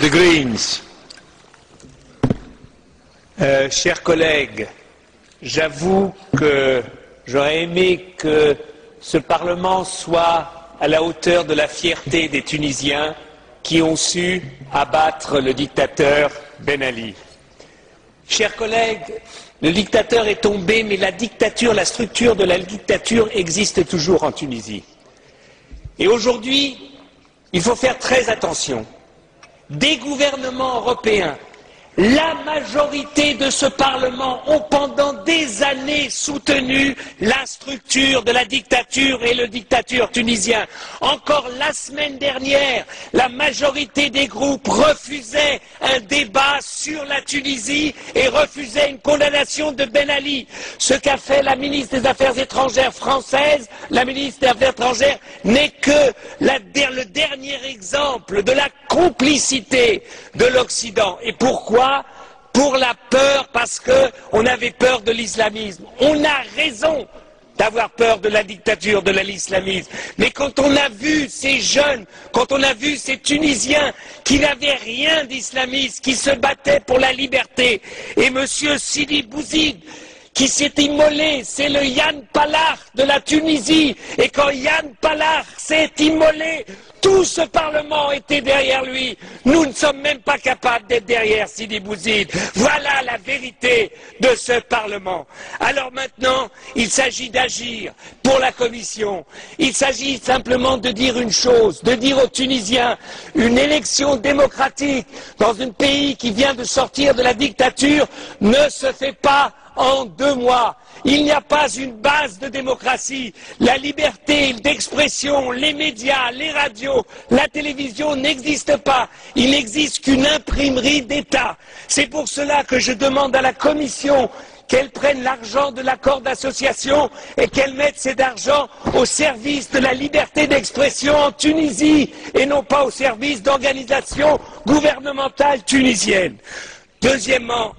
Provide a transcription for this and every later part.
The Greens. Chers collègues, j'avoue que j'aurais aimé que ce Parlement soit à la hauteur de la fierté des Tunisiens qui ont su abattre le dictateur Ben Ali. Chers collègues, le dictateur est tombé, mais la dictature, la structure de la dictature existe toujours en Tunisie. Et aujourd'hui, il faut faire très attention. Des gouvernements européens, la majorité de ce Parlement ont pendant des années soutenu la structure de la dictature et le dictateur tunisien. Encore la semaine dernière, la majorité des groupes refusaient un débat sur la Tunisie et refusaient une condamnation de Ben Ali. Ce qu'a fait la ministre des Affaires étrangères française, la ministre des Affaires étrangères, n'est que le dernier exemple de la complicité de l'Occident. Et pourquoi ? Pour la peur, parce qu'on avait peur de l'islamisme. On a raison d'avoir peur de la dictature, de l'islamisme. Mais quand on a vu ces jeunes, quand on a vu ces Tunisiens qui n'avaient rien d'islamiste, qui se battaient pour la liberté, et M. Sidi Bouzid, qui s'est immolé, c'est le Yann Palach de la Tunisie, et quand Yann Palach s'est immolé, tout ce Parlement était derrière lui. Nous ne sommes même pas capables d'être derrière Sidi Bouzid. Voilà la vérité de ce Parlement. Alors maintenant, il s'agit d'agir pour la Commission. Il s'agit simplement de dire une chose, de dire aux Tunisiens, une élection démocratique dans un pays qui vient de sortir de la dictature ne se fait pas en 2 mois. Il n'y a pas une base de démocratie. La liberté d'expression, les médias, les radios, la télévision n'existent pas. Il n'existe qu'une imprimerie d'État. C'est pour cela que je demande à la Commission qu'elle prenne l'argent de l'accord d'association et qu'elle mette cet argent au service de la liberté d'expression en Tunisie et non pas au service d'organisations gouvernementales tunisiennes. Deuxièmement,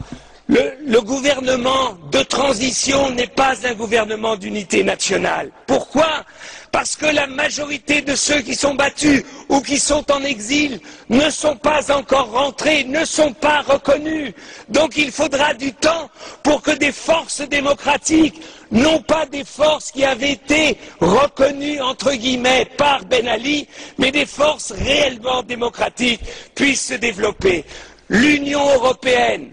le gouvernement de transition n'est pas un gouvernement d'unité nationale. Pourquoi ? Parce que la majorité de ceux qui sont battus ou qui sont en exil ne sont pas encore rentrés, ne sont pas reconnus. Donc il faudra du temps pour que des forces démocratiques, non pas des forces qui avaient été reconnues entre guillemets par Ben Ali, mais des forces réellement démocratiques puissent se développer. L'Union européenne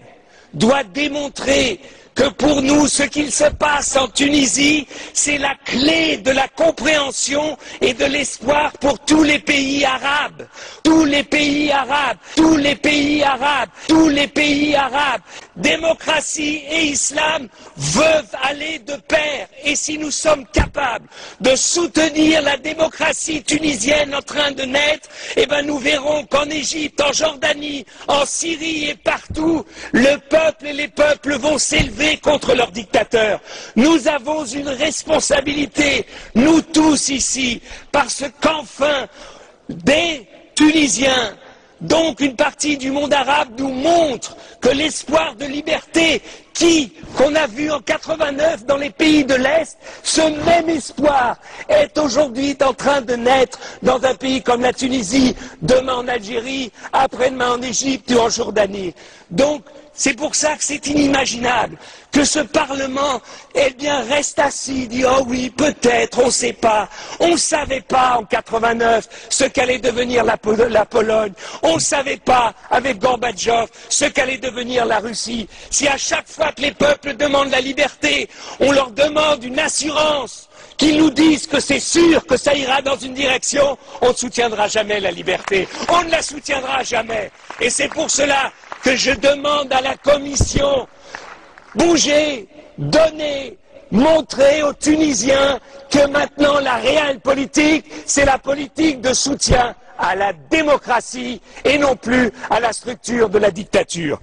doit démontrer que pour nous, ce qu'il se passe en Tunisie, c'est la clé de la compréhension et de l'espoir pour tous les pays arabes. Tous les pays arabes, tous les pays arabes, tous les pays arabes. Démocratie et islam veulent aller de pair. Et si nous sommes capables de soutenir la démocratie tunisienne en train de naître, eh ben nous verrons qu'en Égypte, en Jordanie, en Syrie et partout, le peuple et les peuples vont s'élever contre leurs dictateurs. Nous avons une responsabilité, nous tous ici, parce qu'enfin, des Tunisiens, donc une partie du monde arabe, nous montre que l'espoir de liberté qu'on a vu en 89 dans les pays de l'Est, ce même espoir est aujourd'hui en train de naître dans un pays comme la Tunisie, demain en Algérie, après-demain en Égypte ou en Jordanie. Donc, c'est pour ça que c'est inimaginable que ce Parlement, eh bien, reste assis, dit « Oh oui, peut-être, on ne sait pas. On ne savait pas en 89 ce qu'allait devenir la Pologne. On ne savait pas, avec Gorbatchev, ce qu'allait devenir la Russie. Si à chaque fois que les peuples demandent la liberté, on leur demande une assurance, qu'ils nous disent que c'est sûr que ça ira dans une direction, on ne soutiendra jamais la liberté. On ne la soutiendra jamais. Et c'est pour cela que je demande à la Commission, bougez, donnez, montrez aux Tunisiens que maintenant la réelle politique, c'est la politique de soutien à la démocratie et non plus à la structure de la dictature.